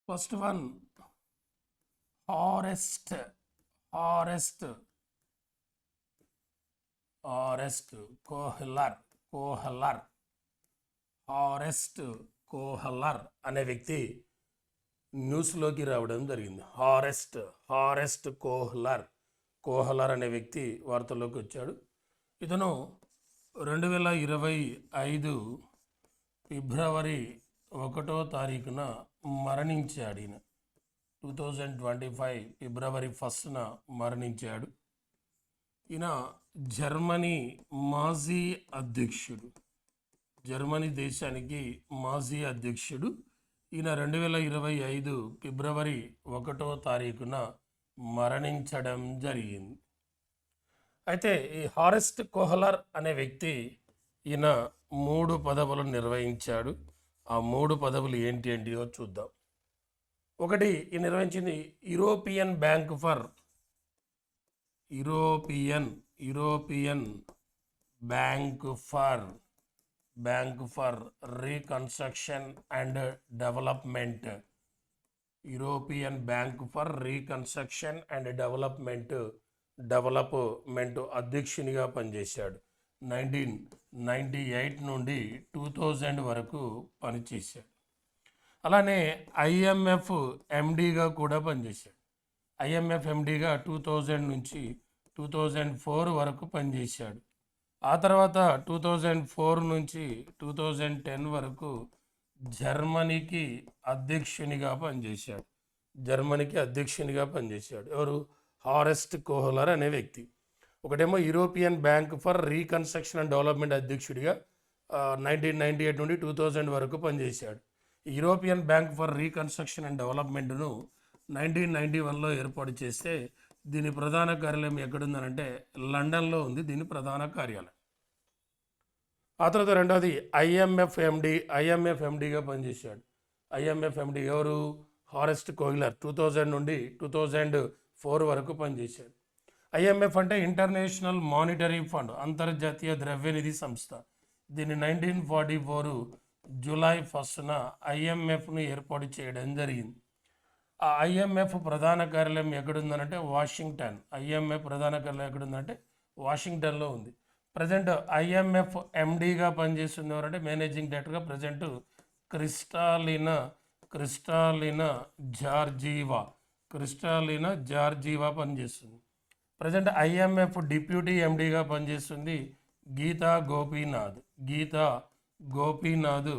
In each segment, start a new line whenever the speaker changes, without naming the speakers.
First one, Horst Kohler హారెస్ట్ Kohler అనే వ్యక్తి న్యూస్లోకి రావడం జరిగింది. హారెస్ట్ కోహ్లర్ అనే వ్యక్తి వార్తల్లోకి వచ్చాడు. ఇతను 2025 ఫిబ్రవరి 1వ తారీఖున మరణించాడు. ఈయన 2025 ఫిబ్రవరి 1న మరణించాడు. ఈయన జర్మనీ మాజీ అధ్యక్షుడు, జర్మనీ దేశానికి మాజీ అధ్యక్షుడు. ఈయన 2025 ఫిబ్రవరి 1వ తారీఖున మరణించడం జరిగింది. అయితే ఈ హారెస్ట్ కోహ్లర్ అనే వ్యక్తి ఈయన 3 పదవులు నిర్వహించాడు. ఆ 3 పదవులు ఏంటియో చూద్దాం. ఒకటి, ఈ నిర్వహించింది European bank for reconstruction and development. European bank for reconstruction and development అధ్యక్షునిగా పనిచేశాడు. 1998 నుండి 2000 వరకు పనిచేశాడు. అలానే IMF ఎండీగా కూడా పనిచేశాడు. IMF ఎండీగా 2000 నుంచి 2004 వరకు పనిచేశాడు. ఆ తర్వాత 2004 నుంచి 2010 వరకు జర్మనీకి అధ్యక్షునిగా పనిచేశాడు. ఎవరు? హారెస్ట్ కోహ్లర్ అనే వ్యక్తి. ఒకటేమో European bank for reconstruction and development అధ్యక్షుడిగా 1998 నుండి 2000 వరకు పనిచేశాడు. European bank for reconstruction and డెవలప్మెంట్ను 1991లో ఏర్పాటు చేస్తే దీని ప్రధాన కార్యాలయం ఎక్కడుందనంటే లండన్లో ఉంది దీని ప్రధాన కార్యాలయం. ఆ తర్వాత రెండవది IMF ఎండీగా పనిచేశాడు. IMF ఎండీ ఎవరు? హారెస్ట్ కోహ్లర్. 2000 నుండి 2004 వరకు పనిచేశాడు. IMF అంటే ఇంటర్నేషనల్ మానిటరీ ఫండ్, అంతర్జాతీయ ద్రవ్యనిధి సంస్థ. దీన్ని 1944 జూలై 1న IMFను ఏర్పాటు చేయడం జరిగింది. ఆ IMF ప్రధాన కార్యాలయం ఎక్కడుందనంటే వాషింగ్టన్. వాషింగ్టన్లో ఉంది. ప్రజెంట్ IMF ఎండీగా పనిచేస్తుంది ఎవరంటే మేనేజింగ్ డైరెక్టర్గా ప్రజెంట్ క్రిస్టాలినా జార్జీవా పనిచేస్తుంది. ప్రజెంట్ IMF డిప్యూటీ ఎండీగా పనిచేస్తుంది Gita Gopinath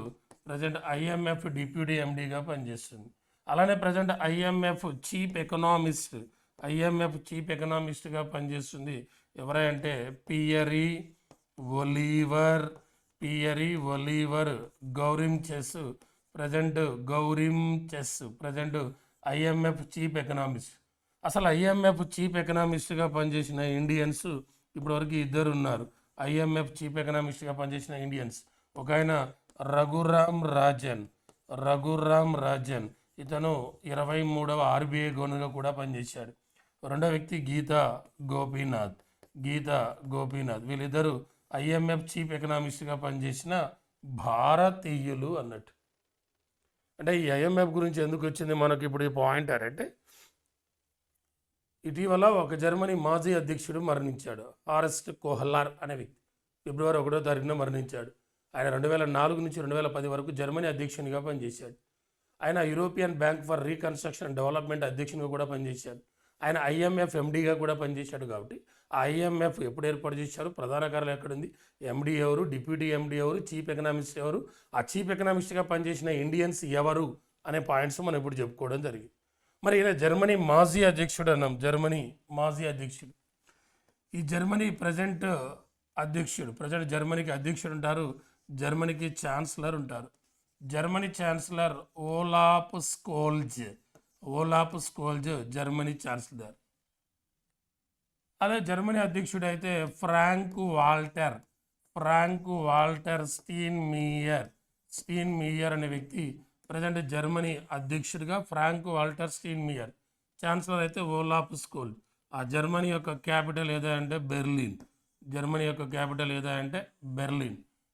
present IMF deputy ఎండీగా పనిచేస్తుంది. అలానే ప్రజెంట్ IMF చీఫ్ ఎకనామిస్ట్గా పనిచేస్తుంది ఎవరంటే Pierre Olivier Gourinchas present IMF chief economist. అసలు IMF చీఫ్ ఎకనామిస్ట్గా పనిచేసిన ఇండియన్స్ ఇప్పటివరకు 2 ఉన్నారు. IMF చీఫ్ ఎకనామిస్ట్గా పనిచేసిన ఇండియన్స్. ఒక ఆయన రఘురామ్ రాజన్, ఇతను 23వ RBI గవర్నర్గా కూడా పనిచేశాడు. రెండో వ్యక్తి గీతా గోపీనాథ్. వీళ్ళిద్దరూ IMF చీఫ్ ఎకనామిస్ట్గా పనిచేసిన భారతీయులు అన్నట్టు. అంటే ఈ IMF గురించి ఎందుకు వచ్చింది మనకి ఇప్పుడు ఈ పాయింట్ అంటే, ఇటీవల ఒక జర్మనీ మాజీ అధ్యక్షుడు మరణించాడు. హారెస్ట్ కోహ్లర్ అనే వ్యక్తి ఫిబ్రవరి 1వ తారీఖున మరణించాడు. ఆయన 2004 నుంచి 2010 వరకు జర్మనీ అధ్యక్షునిగా పనిచేశాడు. ఆయన European bank for reconstruction and development అధ్యక్షునిగా కూడా పనిచేశాడు. ఆయన IMF ఎండీగా కూడా పనిచేశాడు. కాబట్టి ఆ IMF ఎప్పుడు ఏర్పాటు చేశారు, ప్రధాన కార్యాలయం ఎక్కడుంది, ఎండీ ఎవరు, డిప్యూటీ ఎండీ ఎవరు, చీఫ్ ఎకనామిస్ట్ ఎవరు, ఆ చీఫ్ ఎకనామిస్ట్గా పనిచేసిన ఇండియన్స్ ఎవరు అనే పాయింట్స్ మనం ఇప్పుడు చెప్పుకోవడం జరిగింది. మరి ఈయన జర్మనీ మాజీ అధ్యక్షుడు అన్నాం. ఈ జర్మనీ ప్రజెంట్ జర్మనీకి అధ్యక్షుడు ఉంటారు, జర్మనీకి ఛాన్సలర్ ఉంటారు. Germany chancellor Olaf Scholz Germany chancellor. అదే జర్మనీ అధ్యక్షుడు అయితే ఫ్రాంక్ వాల్టర్ స్టీన్మియర్ అనే వ్యక్తి ప్రజెంట్ జర్మనీ అధ్యక్షుడిగా ఫ్రాంక్ వాల్టర్ స్టీన్మియర్. ఛాన్సలర్ అయితే ఓలాఫ్ స్కోల్జ్. ఆ జర్మనీ యొక్క క్యాపిటల్ ఏదంటే బెర్లిన్.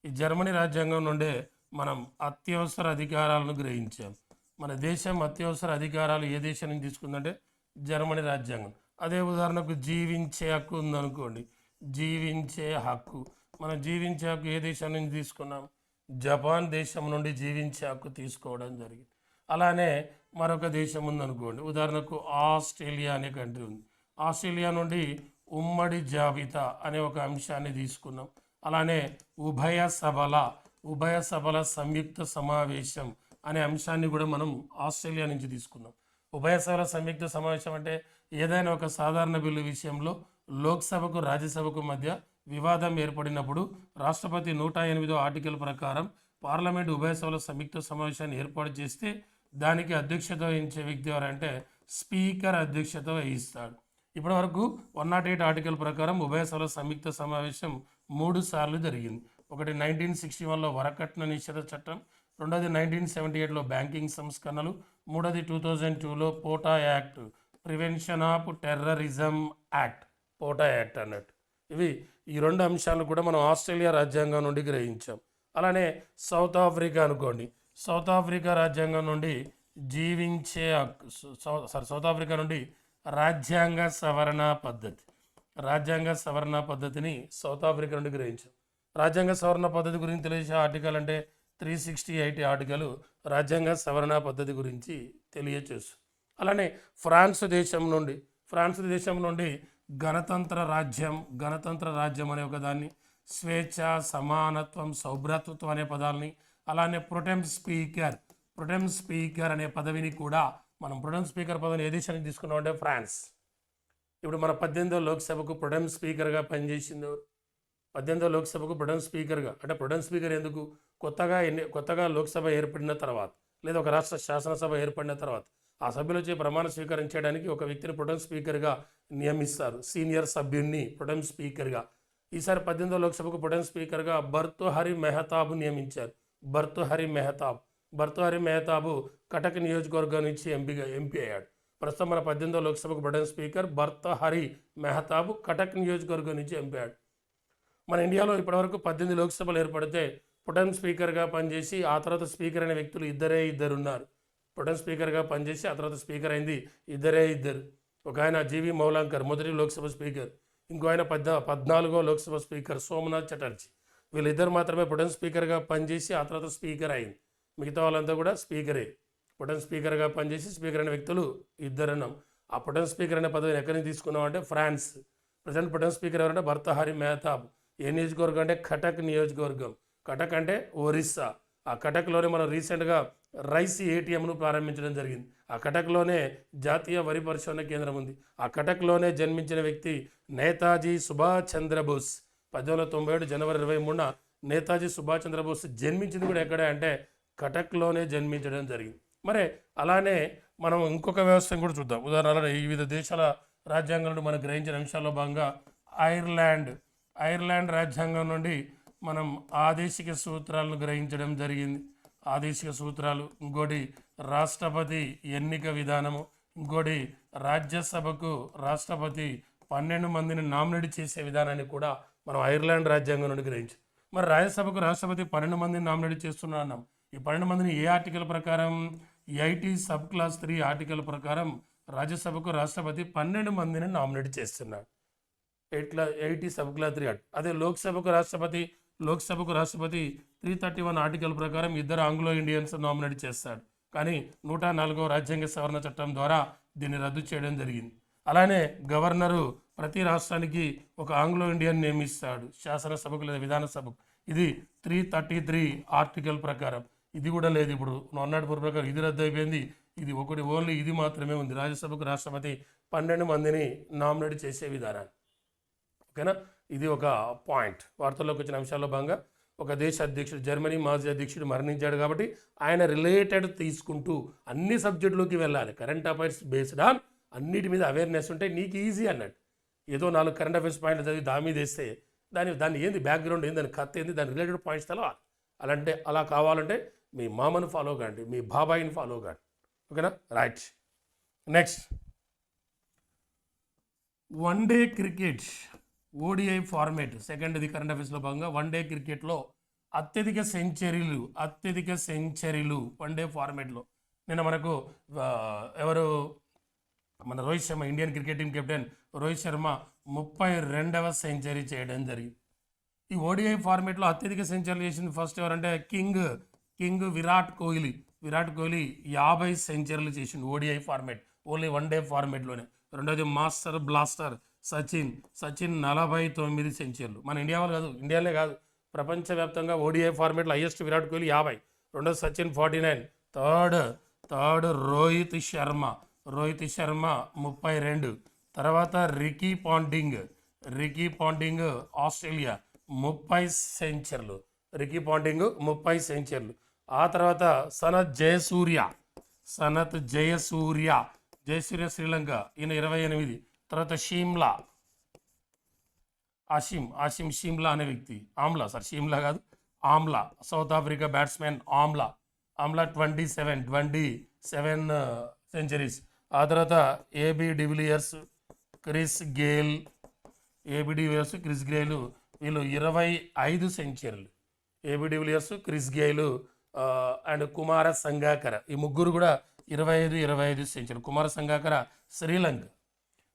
ఈ జర్మనీ రాజ్యాంగం నుండే మనం అత్యవసర అధికారాలను గ్రహించాం. మన దేశం అత్యవసర అధికారాలు ఏ దేశం నుంచి తీసుకుందంటే జర్మనీ రాజ్యాంగం. అదే ఉదాహరణకు జీవించే హక్కు ఉందనుకోండి, జీవించే హక్కు, మనం జీవించే హక్కు ఏ దేశం నుంచి తీసుకున్నాం? జపాన్ దేశం నుండి జీవించే హక్కు తీసుకోవడం జరిగింది. అలానే మరొక దేశం ఉందనుకోండి, ఉదాహరణకు ఆస్ట్రేలియా అనే కంట్రీ ఉంది. ఆస్ట్రేలియా నుండి ఉమ్మడి జాబితా అనే ఒక అంశాన్ని తీసుకున్నాం. అలానే ఉభయ సభల సంయుక్త సమావేశం అనే అంశాన్ని కూడా మనం ఆస్ట్రేలియా నుంచి తీసుకున్నాం. ఉభయ సభల సంయుక్త సమావేశం అంటే ఏదైనా ఒక సాధారణ బిల్లు విషయంలో లోక్సభకు రాజ్యసభకు మధ్య వివాదం ఏర్పడినప్పుడు రాష్ట్రపతి 108వ ఆర్టికల్ ప్రకారం పార్లమెంట్ ఉభయ సభల సంయుక్త సమావేశాన్ని ఏర్పాటు చేస్తే దానికి అధ్యక్షత వహించే వ్యక్తి ఎవరంటే స్పీకర్ అధ్యక్షత వహిస్తాడు. ఇప్పటి వరకు 108 ఆర్టికల్ ప్రకారం ఉభయ సభల సంయుక్త సమావేశం 3 సార్లు జరిగింది. ఒకటి 1961లో వరకట్న నిషేధ చట్టం, రెండోది 1978లో బ్యాంకింగ్ సంస్కరణలు, మూడోది 2002లో POTA act, prevention of terrorism act, POTA act అన్నట్టు. ఈ రెండు అంశాలను కూడా మనం ఆస్ట్రేలియా రాజ్యాంగం నుండి గ్రహించాం. అలానే సౌత్ ఆఫ్రికా అనుకోండి, సౌత్ ఆఫ్రికా రాజ్యాంగం నుండి జీవించే హక్కు, సౌత్ ఆఫ్రికా నుండి రాజ్యాంగ సవరణ పద్ధతిని సౌత్ ఆఫ్రికా నుండి గ్రహించాం. రాజ్యాంగ సవరణ పద్ధతి గురించి తెలిసే ఆర్టికల్ అంటే 368 ఆర్టికల్ రాజ్యాంగ సవరణ పద్ధతి గురించి తెలియచేస్తుంది. అలానే ఫ్రాన్స్ దేశం నుండి గణతంత్ర రాజ్యం అనే ఒక దాన్ని, స్వేచ్ఛ, సమానత్వం, సౌభ్రాతృత్వం అనే పదాలని, అలానే ప్రొటెం స్పీకర్ అనే పదవిని కూడా మనం ప్రొటెం స్పీకర్ పదవిని ఏ దేశానికి తీసుకున్నాం అంటే ఫ్రాన్స్. ఇప్పుడు మన 18వ లోక్సభకు ప్రొటెం స్పీకర్గా పనిచేసింది. 18వ లోక్సభకు ప్రొటెం స్పీకర్గా అంటే ప్రొటెం స్పీకర్ ఎందుకు? కొత్తగా లోక్సభ ఏర్పడిన తర్వాత లేదా ఒక రాష్ట్ర శాసనసభ ఏర్పడిన తర్వాత ఆ సభ్యులచే ప్రమాణ స్వీకారం చేయడానికి ఒక వ్యక్తిని ప్రొటెం స్పీకర్గా నియమిస్తారు, సీనియర్ సభ్యుడిని ప్రొటెం స్పీకర్గా. ఈసారి 18వ లోక్సభకు ప్రొటెం స్పీకర్గా భర్తృహరి మెహతాబ్ నియమించారు. భర్తృహరి మెహతాబు కటక్ నియోజకవర్గం నుంచి ఎంపీ అయ్యాడు. ప్రస్తుతం మన 18వ లోక్సభకు ప్రొటెం స్పీకర్ భర్తృహరి మెహతాబ్ కటక్ నియోజకవర్గం నుంచి ఎంపీ అయ్యాడు. మన ఇండియాలో ఇప్పటివరకు 18 లోక్సభలు ఏర్పడితే ప్రొటెం స్పీకర్గా పనిచేసి ఆ తర్వాత స్పీకర్ అనే వ్యక్తులు ఇద్దరు ఉన్నారు. ప్రొటెం స్పీకర్గా పనిచేసి ఆ తర్వాత స్పీకర్ అయింది ఇద్దరు. ఒక ఆయన జీవి మౌలాంకర్ మొదటి లోక్సభ స్పీకర్, ఇంకో ఆయన 14వ లోక్సభ స్పీకర్ సోమనాథ్ చటర్జీ. వీళ్ళిద్దరు మాత్రమే ప్రొటెం స్పీకర్గా పనిచేసి ఆ తర్వాత స్పీకర్ అయింది. మిగతా వాళ్ళంతా కూడా స్పీకరే. ప్రొటెం స్పీకర్గా పనిచేసి స్పీకర్ అనే వ్యక్తులు ఇద్దరున్నాం. ఆ ప్రొటెం స్పీకర్ అనే పదవిని ఎక్కడి నుంచి తీసుకున్నాం అంటే ఫ్రాన్స్. ప్రజెంట్ ప్రొటెం స్పీకర్ ఎవరంటే భర్తృహరి మెహతాబ్. ఏ నియోజకవర్గం అంటే కటక్ నియోజకవర్గం. కటక్ అంటే ఒరిస్సా. ఆ కటక్లోనే మనం రీసెంట్గా రైస్ ఏటీఎంను ప్రారంభించడం జరిగింది. ఆ కటక్లోనే జాతీయ వరి పరిశోధన కేంద్రం ఉంది. ఆ కటక్లోనే జన్మించిన వ్యక్తి నేతాజీ సుభాష్ చంద్రబోస్. 1897 జనవరి 23న నేతాజీ సుభాష్ చంద్రబోస్ జన్మించింది కూడా ఎక్కడే అంటే కటక్లోనే జన్మించడం జరిగింది. మరి అలానే మనం ఇంకొక వ్యవస్థను కూడా చూద్దాం. ఉదాహరణకు వివిధ దేశాల రాజ్యాంగాలను మనం గ్రహించిన అంశాల్లో భాగంగా ఐర్లాండ్ రాజ్యాంగం నుండి మనం ఆదేశిక సూత్రాలను గ్రహించడం జరిగింది. ఆదేశిక సూత్రాలు, ఇంకోటి రాష్ట్రపతి ఎన్నిక విధానము, ఇంకోటి రాజ్యసభకు రాష్ట్రపతి 12 మందిని నామినేట్ చేసే విధానాన్ని కూడా మనం ఐర్లాండ్ రాజ్యాంగం నుండి గ్రహించాం. మరి రాజ్యసభకు రాష్ట్రపతి 12 మందిని నామినేట్ చేస్తున్నాం. ఈ 12 మందిని ఏ ఆర్టికల్ ప్రకారం? 80 సబ్ క్లాస్ 3 ఆర్టికల్ ప్రకారం రాజ్యసభకు రాష్ట్రపతి 12 మందిని నామినేట్ చేస్తున్నాడు. 80 సబ్ క్లాస్ 3 అదే లోక్సభకు రాష్ట్రపతి 331 ఆర్టికల్ ప్రకారం 2 ఆంగ్లో ఇండియన్స్ నామినేట్ చేస్తాడు. కానీ 104వ రాజ్యాంగ సవరణ చట్టం ద్వారా దీన్ని రద్దు చేయడం జరిగింది. అలానే గవర్నరు ప్రతి రాష్ట్రానికి ఒక ఆంగ్లో ఇండియన్ నియమిస్తాడు శాసనసభకు లేదా విధానసభకు. ఇది 333 ఆర్టికల్ ప్రకారం. ఇది కూడా లేదు. ఇప్పుడు 104 ప్రకారం ఇది రద్దు అయిపోయింది. ఇది ఓన్లీ ఇది మాత్రమే ఉంది. రాజ్యసభకు రాష్ట్రపతి 12 మందిని నామినేట్ చేసే విధానాన్ని. ఓకేనా? ఇది ఒక పాయింట్. వార్తల్లోకి వచ్చిన అంశాల్లో భాగంగా ఒక దేశ అధ్యక్షుడు, జర్మనీ మాజీ అధ్యక్షుడు మరణించాడు కాబట్టి ఆయన రిలేటెడ్ తీసుకుంటూ అన్ని సబ్జెక్టులోకి వెళ్ళాలి. కరెంట్ అఫైర్స్ బేస్డ్ ఆన్ అన్నిటి మీద అవేర్నెస్ ఉంటే నీకు ఈజీ అన్నట్టు. ఏదో 4 కరెంట్ అఫైర్స్ పాయింట్లు చదివి దాని మీద వేస్తే దాన్ని ఏంది బ్యాక్గ్రౌండ్ ఏంది, దాని కథ ఏంది, దాని రిలేటెడ్ పాయింట్స్ తెలవాలి. అలా కావాలంటే మీ మామను ఫాలో కాండి, మీ బాబాయిని ఫాలో కాండి. ఓకేనా? Right. Next, one day cricket ODI format సెకండ్ది కరెంట్ అఫైర్స్లో భాగంగా వన్డే క్రికెట్లో అత్యధిక సెంచరీలు వన్డే ఫార్మేట్లో నిన్న మనకు ఎవరు మన Rohit Sharma, Indian cricket team captain Rohit Sharma 32వ సెంచరీ చేయడం జరిగింది. ఈ ఓడిఐ ఫార్మేట్లో అత్యధిక సెంచరీలు చేసింది ఫస్ట్ ఎవరంటే కింగ్ విరాట్ కోహ్లీ. విరాట్ కోహ్లీ 50 సెంచరీలు చేసింది ODI format, only one day ఫార్మేట్లోనే. రెండోది మాస్టర్ బ్లాస్టర్ సచిన్ 49 సెంచరీలు. మన ఇండియాలే కాదు ప్రపంచవ్యాప్తంగా ఓడిఐ ఫార్మేట్లో హైయెస్ట్ విరాట్ కోహ్లీ 50. రెండోది సచిన్ 49. థర్డ్ రోహిత్ శర్మ 32. తర్వాత రికీ పాంటింగ్ ఆస్ట్రేలియా 30 సెంచరీలు. రికీ పాంటింగ్ 30 సెంచరీలు. ఆ తర్వాత సనత్ జయసూర్య శ్రీలంక, ఈయన 28. తర్వాత ఆషిమ్ షీమ్లా అనే వ్యక్తి, షీమ్లా కాదు Amla, South Africa batsmen Amla 27 centuries. ఆ తర్వాత ఏబి డివిలియర్స్ క్రిస్ గేల్ వీళ్ళు 25 సెంచరీలు. AB de Villiers, Chris Gayle and Kumara Sangakkara, ఈ ముగ్గురు కూడా 25 సెంచరీలు. కుమార సంగాకర శ్రీలంక.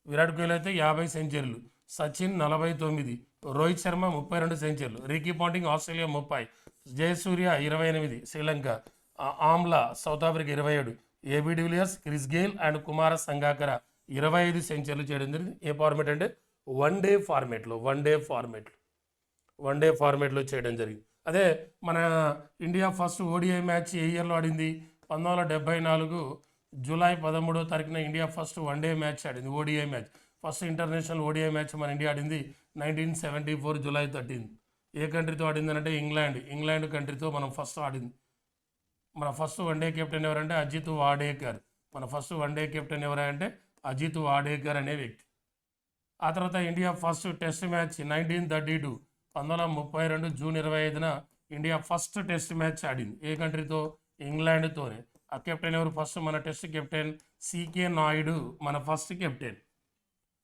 విరాట్ కోహ్లీ అయితే 50 సెంచరీలు. సచిన్ 49. రోహిత్ శర్మ 32 సెంచరీలు. Ricky Ponting Australia 30. Jayasuriya 28 Sri Lanka. Amla South Africa 27. AB de Villiers, Chris Gayle and Kumara Sangakkara 25 సెంచరీలు చేయడం జరిగింది. ఏ ఫార్మేట్ అంటే వన్ డే ఫార్మేట్లో చేయడం జరిగింది. అదే మన ఇండియా ఫస్ట్ ఓడిఐ మ్యాచ్ ఏ ఇయర్లో ఆడింది? 1974 జూలై 13వ తారీఖున India first one day match ఆడింది, ODI match. First international ODI match మన ఇండియా ఆడింది 1974 జూలై 13. ఏ కంట్రీతో ఆడింది అంటే ఇంగ్లాండ్ కంట్రీతో మనం ఫస్ట్ ఆడింది. మన ఫస్ట్ వన్ డే కెప్టెన్ ఎవరంటే అజిత్ వాడేకర్ అనే వ్యక్తి. ఆ తర్వాత India first test match 1932 1932 June 25న ఇండియా ఫస్ట్ టెస్ట్ మ్యాచ్ ఆడింది. ఏ కంట్రీతో? ఇంగ్లాండ్తోనే. ఆ కెప్టెన్ ఎవరు? ఫస్ట్ మన టెస్ట్ కెప్టెన్ సికే నాయుడు, మన ఫస్ట్ కెప్టెన్.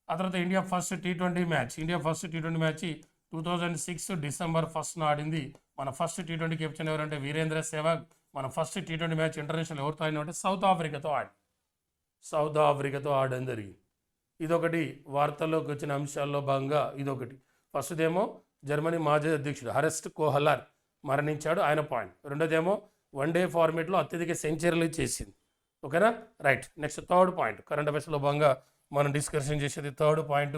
ఆ తర్వాత India first T20 match 2006 December 1న ఆడింది. మన ఫస్ట్ టీ20 కెప్టెన్ ఎవరంటే వీరేంద్ర సెహ్వాగ్. మన ఫస్ట్ టీ20 మ్యాచ్ ఇంటర్నేషనల్ ఎవరితో ఆడినంటే సౌత్ ఆఫ్రికాతో ఆడడం జరిగింది. ఇదొకటి వార్తల్లోకి వచ్చిన అంశాల్లో భాగంగా ఇదొకటి. ఫస్ట్దేమో జర్మనీ మాజీ అధ్యక్షుడు హరెస్ట్ కోహ్లర్ మరణించాడు, ఆయన పాయింట్. రెండోదేమో వన్ డే ఫార్మేట్లో అత్యధిక సెంచరీలు చేసింది. ఓకేనా? Right. Next third point, current అఫైర్స్లో భాగంగా మనం డిస్కషన్ చేసేది థర్డ్ పాయింట్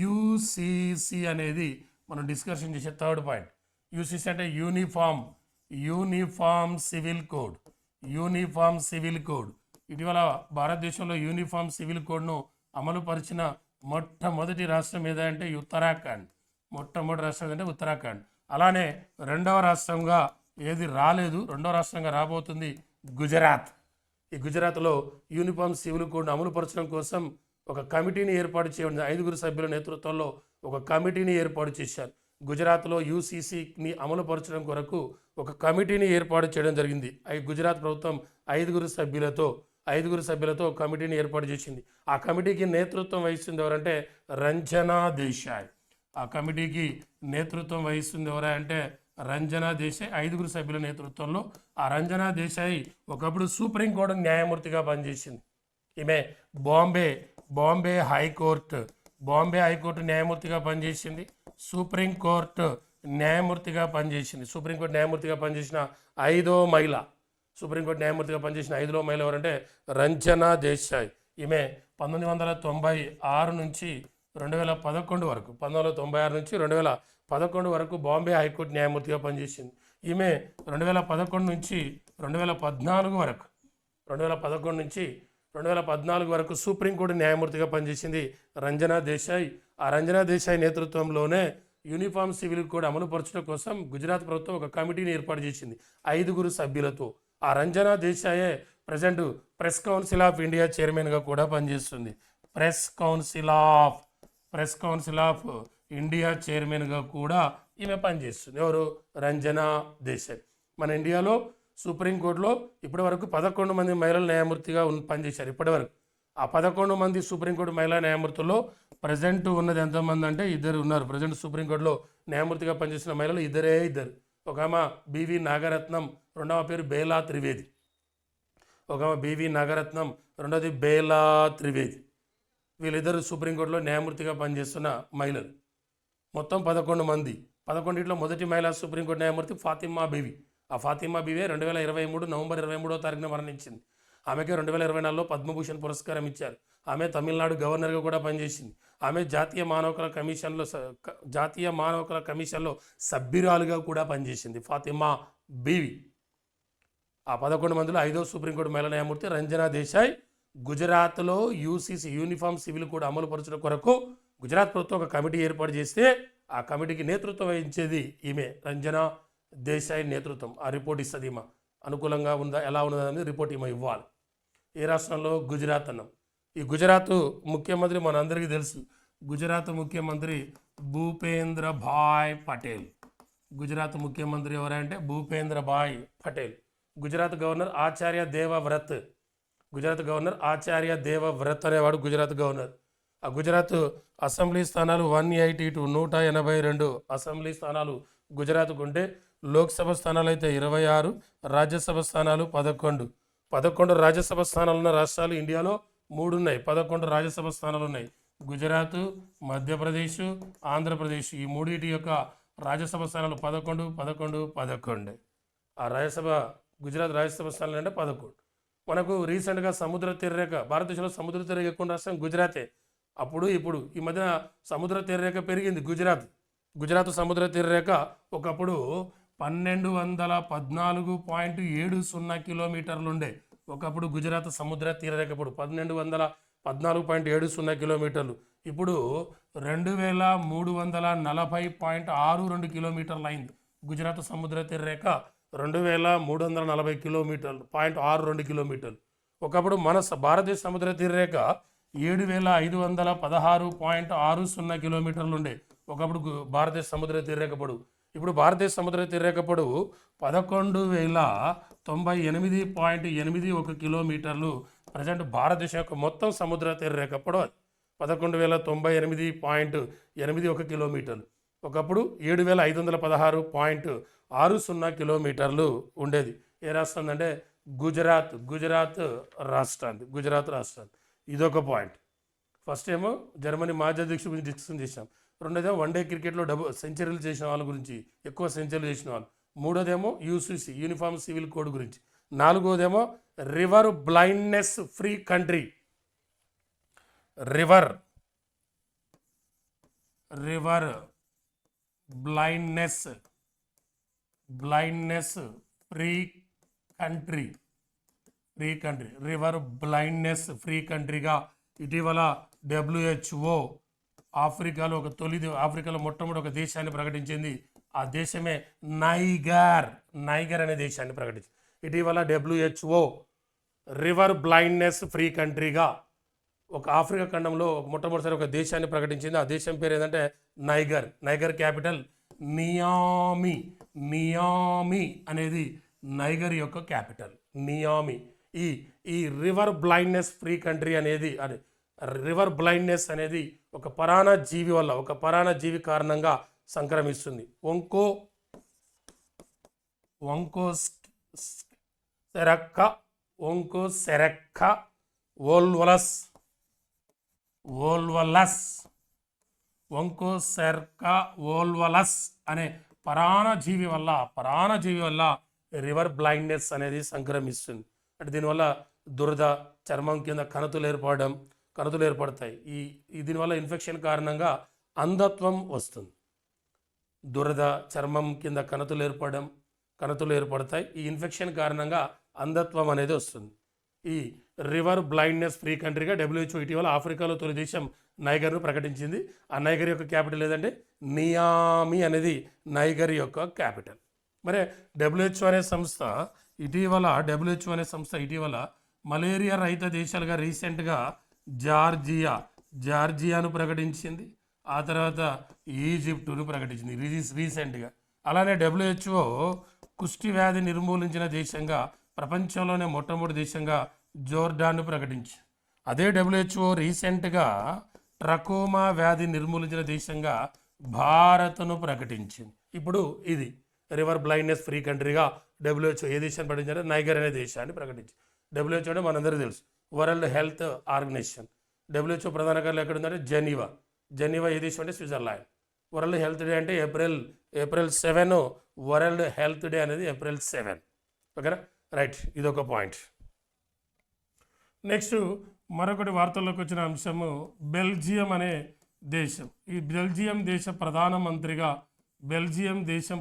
యూసీసీ అనేది మనం డిస్కషన్ చేసే థర్డ్ పాయింట్. యూసీసీ అంటే యూనిఫామ్ సివిల్ కోడ్. ఇటీవల భారతదేశంలో యూనిఫామ్ సివిల్ కోడ్ను అమలుపరిచిన మొట్టమొదటి రాష్ట్రం ఏదంటే ఉత్తరాఖండ్. అలానే రెండవ రాష్ట్రంగా ఏది రాలేదు, రెండవ రాష్ట్రంగా రాబోతుంది గుజరాత్. ఈ గుజరాత్లో యూనిఫామ్ సివిల్ కోడ్ను అమలుపరచడం కోసం ఒక కమిటీని ఏర్పాటు చేయడం, 5 సభ్యుల నేతృత్వంలో ఒక కమిటీని ఏర్పాటు చేశారు. గుజరాత్లో యూసీసీని అమలుపరచడం కొరకు ఒక కమిటీని ఏర్పాటు చేయడం జరిగింది. గుజరాత్ ప్రభుత్వం 5 సభ్యులతో కమిటీని ఏర్పాటు చేసింది. ఆ కమిటీకి నేతృత్వం వహిస్తుంది ఎవరంటే రంజనా దేశాయ్. ఆ కమిటీకి నేతృత్వం వహిస్తుంది ఎవరంటే రంజనా దేశాయ్. 5 సభ్యుల నేతృత్వంలో ఆ రంజనా దేశాయ్ ఒకప్పుడు సుప్రీంకోర్టు న్యాయమూర్తిగా పనిచేసింది. ఈమె బాంబే హైకోర్టు న్యాయమూర్తిగా పనిచేసింది. సుప్రీంకోర్టు న్యాయమూర్తిగా పనిచేసిన 5వ మహిళ. సుప్రీంకోర్టు న్యాయమూర్తిగా పనిచేసిన 5వ మహిళ ఎవరంటే రంజనా దేశాయ్. ఈమె 1996 నుంచి 2011 వరకు 2011 వరకు బాంబే హైకోర్టు న్యాయమూర్తిగా పనిచేసింది. ఈమె 2011 నుంచి 2014 వరకు సుప్రీంకోర్టు న్యాయమూర్తిగా పనిచేసింది రంజనా దేశాయ్. ఆ రంజనా దేశాయ్ నేతృత్వంలోనే యూనిఫామ్ సివిల్ కోడ్ అమలుపరచడం కోసం గుజరాత్ ప్రభుత్వం ఒక కమిటీని ఏర్పాటు చేసింది 5 సభ్యులతో. ఆ రంజనా దేశాయే present press council of India చైర్మన్గా కూడా పనిచేస్తుంది. ప్రెస్ కౌన్సిల్ ఆఫ్ ఇండియా చైర్మన్గా కూడా ఈమె పనిచేస్తుంది. ఎవరు? రంజనా దేశాయ్. మన ఇండియాలో సుప్రీంకోర్టులో ఇప్పటి వరకు 11 మంది మహిళల న్యాయమూర్తిగా పనిచేశారు. ఇప్పటివరకు ఆ 11 మంది సుప్రీంకోర్టు మహిళా న్యాయమూర్తుల్లో ప్రజెంట్ ఉన్నది ఎంతమంది అంటే 2 ఉన్నారు. ప్రజెంట్ సుప్రీంకోర్టులో న్యాయమూర్తిగా పనిచేసిన మహిళలు ఇద్దరు. ఒక ఆమె బివి నాగరత్నం, రెండవ పేరు బేలా త్రివేది. ఒక బివి నాగరత్నం, రెండోది బేలా త్రివేది. వీళ్ళిద్దరు సుప్రీంకోర్టులో న్యాయమూర్తిగా పనిచేస్తున్న మహిళలు. మొత్తం 11 మంది. 11లో మొదటి మహిళా సుప్రీంకోర్టు న్యాయమూర్తి ఫాతిమా బీవి. ఆ ఫాతిమా బీవే 2023 నవంబర్ 23వ తారీఖున మరణించింది. ఆమెకి 2024లో పద్మభూషణ్ పురస్కారం ఇచ్చారు. ఆమె తమిళనాడు గవర్నర్గా కూడా పనిచేసింది. ఆమె జాతీయ మానవ హక్కుల కమిషన్లో సభ్యురాలుగా కూడా పనిచేసింది ఫాతిమా బీవి. ఆ 11 మందిలో 5వ సుప్రీంకోర్టు మహిళా న్యాయమూర్తి రంజనా దేశాయ్. గుజరాత్లో యూసీసీ యూనిఫామ్ సివిల్ కోడ్ అమలు పరచడం కొరకు గుజరాత్ ప్రభుత్వం ఒక కమిటీ ఏర్పాటు చేస్తే ఆ కమిటీకి నేతృత్వం వహించేది ఈమె రంజనా దేశాయ్ నేతృత్వం. ఆ రిపోర్ట్ ఇస్తుంది. ఈమె అనుకూలంగా ఉందా ఎలా ఉన్నదా అనేది రిపోర్ట్ ఈమె ఇవ్వాలి. ఏ రాష్ట్రంలో? గుజరాత్ అన్నాం. ఈ గుజరాత్ ముఖ్యమంత్రి మనందరికీ తెలుసు. గుజరాత్ ముఖ్యమంత్రి భూపేంద్ర భాయ్ పటేల్. గుజరాత్ ముఖ్యమంత్రి ఎవరంటే భూపేంద్ర భాయ్ పటేల్. గుజరాత్ గవర్నర్ ఆచార్య దేవవ్రత్. గుజరాత్ గవర్నర్ ఆచార్య దేవవ్రత్ అనేవాడు గుజరాత్ గవర్నర్. ఆ గుజరాత్ అసెంబ్లీ స్థానాలు 182 182 అసెంబ్లీ స్థానాలు గుజరాత్కు ఉంటే లోక్సభ స్థానాలు అయితే 26, రాజ్యసభ స్థానాలు 11 రాజ్యసభ స్థానాలు ఉన్న రాష్ట్రాలు ఇండియాలో 3 ఉన్నాయి. 11 రాజ్యసభ స్థానాలు ఉన్నాయి. గుజరాత్, మధ్యప్రదేశ్, ఆంధ్రప్రదేశ్ ఈ మూడింటి యొక్క రాజ్యసభ స్థానాలు 11. ఆ రాజ్యసభ గుజరాత్ రాజ్యసభ స్థానాలు అంటే 11. మనకు రీసెంట్గా సముద్ర తీరరేఖ, భారతదేశంలో సముద్ర తీరరేఖ ఎక్కువ రాష్ట్రం గుజరాతే. అప్పుడు ఇప్పుడు ఈ మధ్యన సముద్ర తీరరేఖ పెరిగింది. గుజరాత్ సముద్ర తీరరేఖ ఒకప్పుడు 1214.70 కిలోమీటర్లు ఉండే. ఒకప్పుడు గుజరాత్ సముద్ర తీరరేఖ ఇప్పుడు 1214.70 కిలోమీటర్లు. ఇప్పుడు 2340.62 కిలోమీటర్లు అయింది. గుజరాత్ సముద్ర తీరరేఖ 2340 కిలోమీటర్లు 0.62 కిలోమీటర్లు. ఒకప్పుడు మన భారతదేశ సముద్ర తీరరేఖ 7516.60 కిలోమీటర్లు ఉండే. ఒకప్పుడు భారతదేశ సముద్ర తీరరేఖ పొడవు. ఇప్పుడు భారతదేశ సముద్ర తీరరేఖ పొడవు 11,098.81 కిలోమీటర్లు. ప్రజెంట్ భారతదేశం యొక్క మొత్తం సముద్ర తీరరేఖ పొడవు 11,098.81 కిలోమీటర్లు. ఒకప్పుడు 7,516.60 కిలోమీటర్లు ఉండేది. ఏ రాష్ట్రం అంటే గుజరాత్ రాష్ట్రాన్ని. ఇదొక పాయింట్. ఫస్ట్ ఏమో జర్మనీ మాజీ అధ్యక్షుడి గురించి డిస్కషన్ చేసాం. రెండోదేమో వన్డే క్రికెట్లో సెంచరీలు చేసిన వాళ్ళ గురించి, ఎక్కువ సెంచరీలు చేసిన వాళ్ళు. మూడోదేమో యూసీసీ యూనిఫామ్ సివిల్ కోడ్ గురించి. నాలుగోదేమో river blindness free country. River blindness free country. River blindness free కంట్రీగా ఇటీవల WHO ఆఫ్రికాలో మొట్టమొదటి ఒక దేశాన్ని ప్రకటించింది. ఆ దేశమే నైగర్ అనే దేశాన్ని ప్రకటించింది. ఇటీవల WHO రివర్ బ్లైండ్నెస్ ఫ్రీ కంట్రీగా ఒక ఆఫ్రికా ఖండంలో మొట్టమొదటిసారి ఒక దేశాన్ని ప్రకటించింది. ఆ దేశం పేరు ఏంటంటే నైగర్ క్యాపిటల్ నియామి అనేది నైగర్ యొక్క క్యాపిటల్ నియామి. ఈ రివర్ బ్లైండ్నెస్ ఫ్రీ కంట్రీ అనేది రివర్ బ్లైండ్నెస్ అనేది ఒక పరాన్న జీవి కారణంగా సంక్రమిస్తుంది. ఒంకోసెరక్క ఓల్వలస్ అనే పరాన్న జీవి వల్ల రివర్ బ్లైండ్నెస్ అనేది సంక్రమిస్తుంది. అంటే దీనివల్ల దురద, చర్మం కింద కణతులు ఏర్పడతాయి. దీనివల్ల ఇన్ఫెక్షన్ కారణంగా అంధత్వం వస్తుంది. దురద, చర్మం కింద కణతులు ఏర్పడతాయి. ఈ ఇన్ఫెక్షన్ కారణంగా అంధత్వం అనేది వస్తుంది. ఈ రివర్ బ్లైండ్నెస్ ఫ్రీ కంట్రీగా WHO ఇటీవల ఆఫ్రికాలో తొలి దేశం నైగర్ను ప్రకటించింది. ఆ నైగర్ యొక్క క్యాపిటల్ ఏదంటే నియామి అనేది నైగర్ యొక్క క్యాపిటల్. మరి WHO అనే సంస్థ ఇటీవల మలేరియా రహిత దేశాలుగా రీసెంట్గా జార్జియాను ప్రకటించింది. ఆ తర్వాత ఈజిప్టును ప్రకటించింది రీసెంట్గా. అలానే WHO కుష్టి వ్యాధి నిర్మూలించిన దేశంగా, ప్రపంచంలోనే మొట్టమొదటి దేశంగా జోర్డాన్ను ప్రకటించింది. అదే WHO రీసెంట్గా ట్రకోమా వ్యాధి నిర్మూలించిన దేశంగా భారత్ను ప్రకటించింది. ఇప్పుడు ఇది రివర్ బ్లైండ్నెస్ ఫ్రీ కంట్రీగా WHO ఏ దేశాన్ని ప్రకటించారంటే నైగర్ అనే దేశాన్ని ప్రకటించింది. డబ్ల్యూహెచ్ఓ అంటే మనందరికీ తెలుసు వరల్డ్ హెల్త్ ఆర్గనైజేషన్. డబ్ల్యూహెచ్ఓ ప్రధాన కార్యాలయం ఎక్కడ ఉందంటే జెనీవా ఏ దేశం అంటే స్విట్జర్లాండ్. వరల్డ్ హెల్త్ డే అంటే ఏప్రిల్ 7, వరల్డ్ హెల్త్ డే అనేది ఏప్రిల్ 7. ఓకేనా, రైట్, ఇదొక పాయింట్. నెక్స్ట్ మరొకటి వార్తల్లోకి వచ్చిన అంశము బెల్జియం అనే దేశం. ఈ బెల్జియం దేశం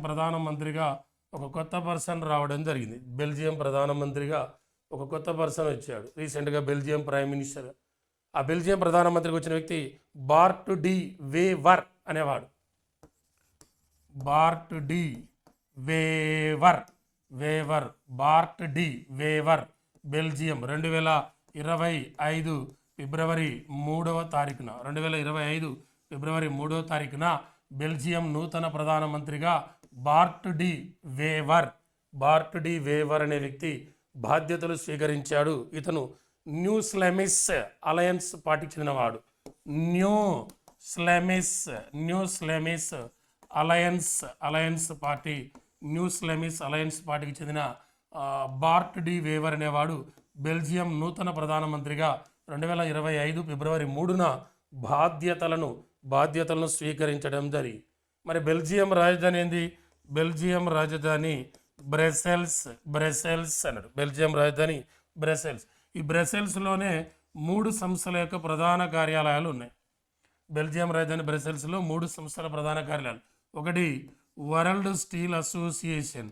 ప్రధానమంత్రిగా ఒక కొత్త పర్సన్ రావడం జరిగింది. బెల్జియం ప్రధానమంత్రిగా ఒక కొత్త పర్సన్ వచ్చాడు రీసెంట్గా, బెల్జియం ప్రైమ్ మినిస్టర్. ఆ బెల్జియం ప్రధానమంత్రికి వచ్చిన వ్యక్తి బార్ట్ డి వేవర్ అనేవాడు. Bart De Wever, Bart De Wever. Belgium 2025 ఫిబ్రవరి 3వ తారీఖున బెల్జియం నూతన ప్రధానమంత్రిగా బార్ట్ డి వేవర్ అనే వ్యక్తి బాధ్యతలు స్వీకరించాడు. ఇతను న్యూ ఫ్లెమిష్ అలయన్స్ పార్టీకి చెందినవాడు. న్యూ ఫ్లెమిష్ అలయన్స్ పార్టీకి చెందిన బార్ట్ డి వేవర్ అనేవాడు బెల్జియం నూతన ప్రధానమంత్రిగా 2025 ఫిబ్రవరి 3న బాధ్యతలను స్వీకరించడం జరిగింది. మరి బెల్జియం రాజధాని ఏంది? బెల్జియం రాజధాని బ్రసెల్స్ అన్నాడు. బెల్జియం రాజధాని బ్రసెల్స్. ఈ బ్రసెల్స్లోనే 3 సంస్థల యొక్క ప్రధాన కార్యాలయాలు ఉన్నాయి. బెల్జియం రాజధాని బ్రసెల్స్లో 3 సంస్థల ప్రధాన కార్యాలయాలు. ఒకటి వరల్డ్ స్టీల్ అసోసియేషన్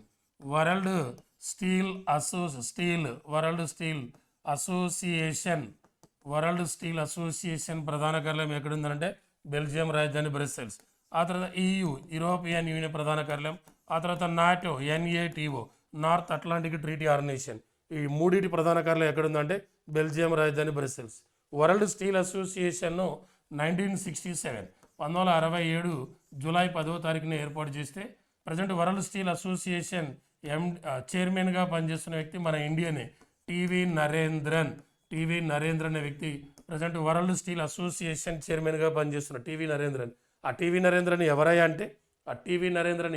ప్రధాన కార్యాలయం ఎక్కడుందంటే బెల్జియం రాజధాని బ్రసెల్స్. ఆ తర్వాత యూరోపియన్ యూనియన్ ప్రధాన కార్యాలయం. ఆ తర్వాత NATO NATO North Atlantic Treaty Organisation. ఈ 3 ప్రధాన కార్యాలయం ఎక్కడుందంటే బెల్జియం రాజధాని బ్రసెల్స్. వరల్డ్ స్టీల్ అసోసియేషన్ను 1967 జూలై 10వ తారీఖున ఏర్పాటు చేస్తే ప్రజెంట్ వరల్డ్ స్టీల్ అసోసియేషన్ చైర్మన్గా పనిచేస్తున్న వ్యక్తి మన ఇండియనే, టీవీ నరేంద్రన్ అనే వ్యక్తి ప్రజెంట్ వరల్డ్ స్టీల్ అసోసియేషన్ చైర్మన్గా పనిచేస్తున్న టీవీ నరేంద్రన్. ఆ టీవీ నరేంద్రన్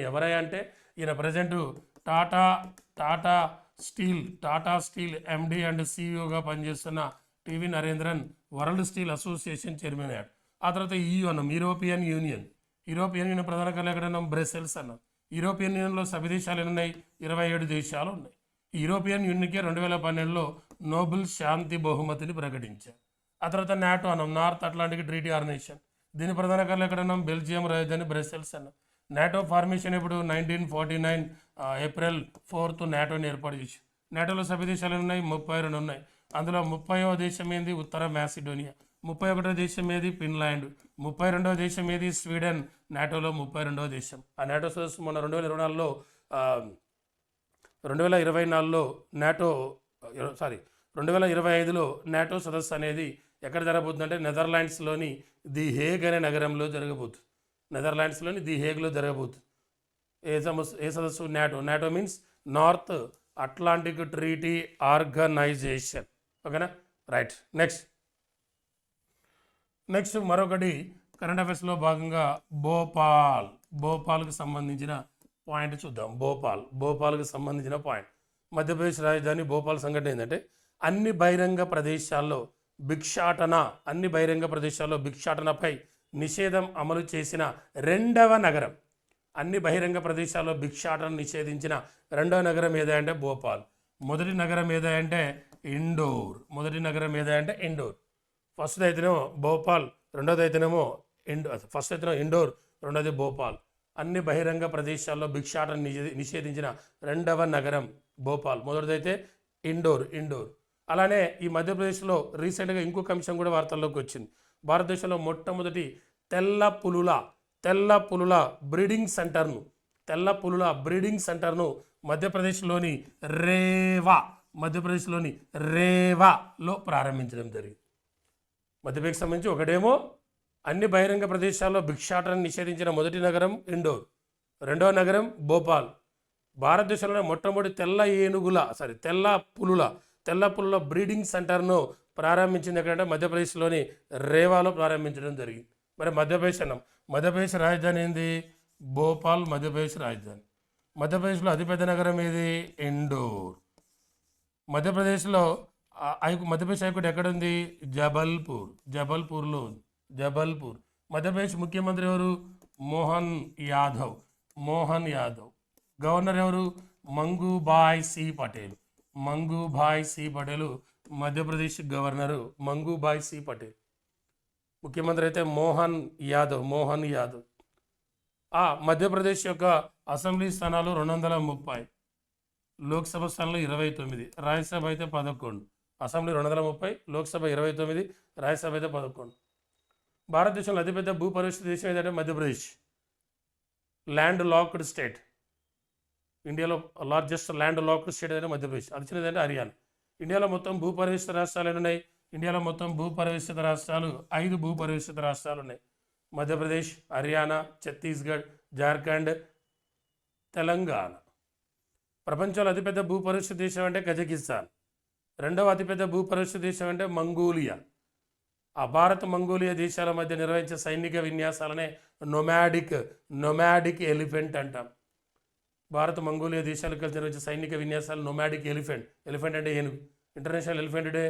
ఎవరయ్యా అంటే ఈయన present Tata steel MD and CEOగా పనిచేస్తున్న TV Narendran world steel association chairman అయ్యాడు. ఆ తర్వాత యూరోపియన్ యూనియన్ ప్రధాన కార్యాలయం ఎక్కడన్నా బ్రసెల్స్ అన్నాం. యూరోపియన్ యూనియన్లో సభ్య దేశాలు ఉన్నాయి, 27 దేశాలు ఉన్నాయి. ఈ యూరోపియన్ యూనియన్కి 2012లో నోబెల్ శాంతి బహుమతిని ప్రకటించారు. ఆ తర్వాత నాటో అన్నాం, నార్త్ అట్లాంటిక్ ట్రీటీ ఆర్గనైజేషన్. దీని ప్రధాన కార్యాలయం ఎక్కడన్నాం? బెల్జియం రాజధాని బ్రసెల్స్ అన్నాం. నాటో ఫార్మేషన్ ఇప్పుడు 1949 ఏప్రిల్ 4 నాటోని ఏర్పాటు చేసి. నాటోలో సభ్య దేశాలు ఉన్నాయి, 32 ఉన్నాయి. అందులో 30వ దేశం ఏంది? ఉత్తర మాసిడోనియా. 31వ దేశం ఏది? ఫిన్లాండ్. 32వ దేశం ఏది? స్వీడన్. నాటోలో 32వ దేశం. ఆ నాటో సదస్సు మొన్న 2025లో నాటో సదస్సు అనేది ఎక్కడ జరగబోతుందంటే నెదర్లాండ్స్లోని ది హేగ్ అనే నగరంలో జరగబోతుంది. ఏ సదస్సు? NATO means North Atlantic Treaty Organisation. ఓకేనా, రైట్. నెక్స్ట్ మరొకటి కరెంట్ అఫైర్స్లో భాగంగా భోపాల్కి సంబంధించిన పాయింట్ చూద్దాం. భోపాల్కి సంబంధించిన పాయింట్. మధ్యప్రదేశ్ రాజధాని భోపాల్ సంఘటన ఏంటంటే అన్ని బహిరంగ ప్రదేశాల్లో భిక్షాటనపై నిషేధం అమలు చేసిన రెండవ నగరం. అన్ని బహిరంగ ప్రదేశాల్లో భిక్షాటన నిషేధించిన రెండవ నగరం ఏదంటే భోపాల్. మొదటి నగరం ఏదంటే ఇండోర్. ఫస్ట్ అయితేనేమో భోపాల్, రెండోది అయితేనేమో ఇండోర్, రెండోది భోపాల్. అన్ని బహిరంగ ప్రదేశాల్లో భిక్షాటన నిషేధించిన రెండవ నగరం భోపాల్. మొదటిదైతే ఇండోర్. అలానే ఈ మధ్యప్రదేశ్లో రీసెంట్గా ఇంకొక అంశం కూడా వార్తల్లోకి వచ్చింది. భారతదేశంలో మొట్టమొదటి తెల్ల పులుల బ్రీడింగ్ సెంటర్ను మధ్యప్రదేశ్లోని రేవాలో ప్రారంభించడం జరిగింది. మధ్యప్రదేశ్కి సంబంధించి ఒకటేమో అన్ని బహిరంగ ప్రదేశాల్లో భిక్షాటన నిషేధించిన మొదటి నగరం ఇండోర్, రెండవ నగరం భోపాల్. భారతదేశంలో మొట్టమొదటి తెల్ల పులుల బ్రీడింగ్ సెంటర్ను ప్రారంభించింది ఎక్కడంటే మధ్యప్రదేశ్లోని రేవాలో ప్రారంభించడం జరిగింది. మరి మధ్యప్రదేశ్ రాజధాని ఏంది? భోపాల్ మధ్యప్రదేశ్ రాజధాని. మధ్యప్రదేశ్లో అతిపెద్ద నగరం ఏది? ఇండోర్. మధ్యప్రదేశ్లో మధ్యప్రదేశ్ హైకోర్టు ఎక్కడ ఉంది? జబల్పూర్లో ఉంది. జబల్పూర్. మధ్యప్రదేశ్ ముఖ్యమంత్రి ఎవరు? మోహన్ యాదవ్. గవర్నర్ ఎవరు? Mangubhai C Patel. Madhya Pradesh governor Mangubhai C Patel. ముఖ్యమంత్రి అయితే మోహన్ యాదవ్. మధ్యప్రదేశ్ యొక్క అసెంబ్లీ స్థానాలు 230, లోక్సభ స్థానాలు 29, రాజ్యసభ అయితే 11. అసెంబ్లీ 230, లోక్సభ 29, రాజ్యసభ అయితే 11. భారతదేశంలో అతిపెద్ద భూపరిష్ట దేశం ఏంటంటే మధ్యప్రదేశ్. Landlocked state. ఇండియాలో లార్జెస్ట్ ల్యాండ్ లాక్డ్ స్టేట్ అంటే మధ్యప్రదేశ్. అది చిన్నదంటే హర్యానా. ఇండియాలో మొత్తం భూపరిష్ట రాష్ట్రాలు ఎన్ని ఉన్నాయి? ఇండియాలో మొత్తం 5 భూపరిష్ట రాష్ట్రాలు ఉన్నాయి. మధ్యప్రదేశ్, హర్యానా, ఛత్తీస్గఢ్, జార్ఖండ్, తెలంగాణ. ప్రపంచంలో అతిపెద్ద భూపరిష్ట దేశం అంటే కజకిస్తాన్. రెండవ అతిపెద్ద భూపరిష్ట దేశం అంటే మంగోలియా. భారత్ మంగోలియా దేశాల మధ్య నిర్వహించే సైనిక విన్యాసాలనే నొమాడిక్ ఎలిఫెంట్ అంటాం. భారత్ మంగోలియా దేశాలకు కలిసి నిర్వహించే సైనిక విన్యాసాలు నొమాడిక్ ఎలిఫెంట్ అంటే ఏనుగు. International elephant day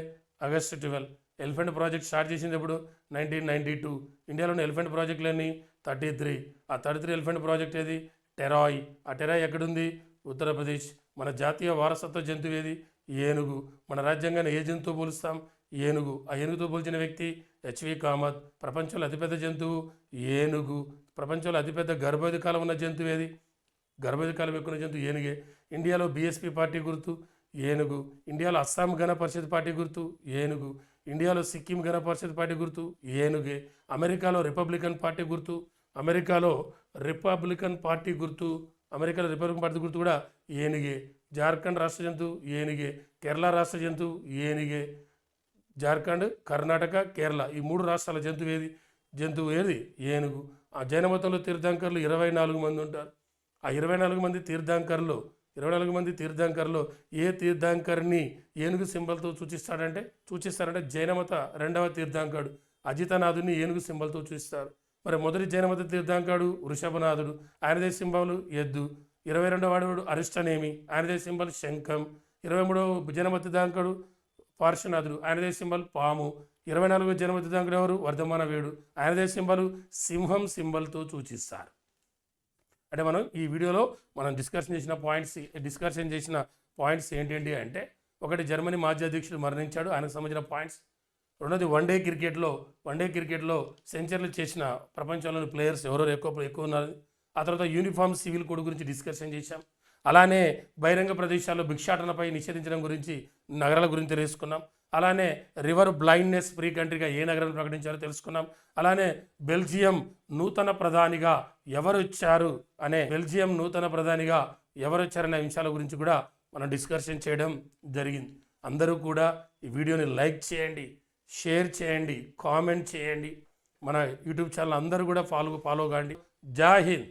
August 12. Elephant project start చేసింది ఎప్పుడు? 1992. ఇండియాలోని ఎలిఫెంట్ ప్రాజెక్టులన్నీ 33. 33 ఎలిఫెంట్ ప్రాజెక్ట్ ఏది? టెరాయ్. టెరాయ్ ఎక్కడుంది? ఉత్తరప్రదేశ్. మన జాతీయ వారసత్వ జంతువు ఏది? ఏనుగు. మన రాజ్యాంగాన్ని ఏ జంతువు పోలుస్తాం? ఏనుగు. ఏనుగుతో పోల్చిన వ్యక్తి హెచ్వి కామత్. ప్రపంచంలో అతిపెద్ద జంతువు ఏనుగు. ప్రపంచంలో అతిపెద్ద గర్భవతి కాలం ఉన్న జంతువు ఏది? గర్భవతి కాలం ఎక్కువ జంతువు ఏనుగే. ఇండియాలో బీఎస్పీ పార్టీ గుర్తు ఏనుగు. ఇండియాలో అస్సాం గణ పరిషత్ పార్టీ గుర్తు ఏనుగు. ఇండియాలో సిక్కిం గణ పరిషత్ పార్టీ గుర్తు ఏనుగే. అమెరికాలో రిపబ్లికన్ పార్టీ గుర్తు కూడా ఏనుగే. జార్ఖండ్ రాష్ట్ర జంతువు ఏనుగే. కేరళ రాష్ట్ర జంతువు ఏనుగే. జార్ఖండ్, కర్ణాటక, కేరళ ఈ 3 రాష్ట్రాల జంతువు ఏది? ఏనుగు. జైన మతంలో తీర్థంకర్లు 24 మంది ఉంటారు. 24 మంది తీర్థంకర్లో ఏ తీర్థంకర్ని ఏనుగు సింబల్తో సూచిస్తారంటే జైనమత 2వ తీర్థంకరుడు అజితనాథుని ఏనుగు సింబల్తో సూచిస్తారు. మరి మొదటి జైనమత తీర్థంకరుడు వృషభనాథుడు, ఆయనదే సింబల్ ఎద్దు. 22వ వాడు అరిష్టనేమి, ఆయనదే సింబల్ శంఖం. 23వ జైనమత తీర్థంకరుడు పార్శ్వనాథుడు, ఆయనదే సింబల్ పాము. 24వ జైనమత తీర్థంకరుడు ఎవరు? వర్ధమాన వేడు, ఆయనదే సింబల్ సింహం సింబల్తో సూచిస్తారు. అంటే మనం ఈ వీడియోలో డిస్కషన్ చేసిన పాయింట్స్ ఏంటి అంటే, ఒకటి జర్మనీ మాజీ అధ్యక్షుడు మరణించాడు, ఆయనకు సంబంధించిన పాయింట్స్. రెండోది వన్డే క్రికెట్లో సెంచరీలు చేసిన ప్రపంచంలోని ప్లేయర్స్ ఎవరెవరు ఎక్కువ ఉన్నారు. ఆ తర్వాత యూనిఫామ్ సివిల్ కోడ్ గురించి డిస్కషన్ చేశాం. అలానే బహిరంగ ప్రదేశాల్లో భిక్షాటనపై నిషేధించడం గురించి, నగరాల గురించి తెలుసుకున్నాం. అలానే రివర్ బ్లైండ్నెస్ ఫ్రీ కంట్రీగా ఏ నగరాన్ని ప్రకటించారో తెలుసుకున్నాం. అలానే బెల్జియం నూతన ప్రధానిగా ఎవరొచ్చారనే అంశాల గురించి కూడా మనం డిస్కషన్ చేయడం జరిగింది. అందరూ కూడా ఈ వీడియోని లైక్ చేయండి, షేర్ చేయండి, కామెంట్ చేయండి. మన యూట్యూబ్ ఛానల్ అందరూ కూడా ఫాలో కాండి. జై హింద్.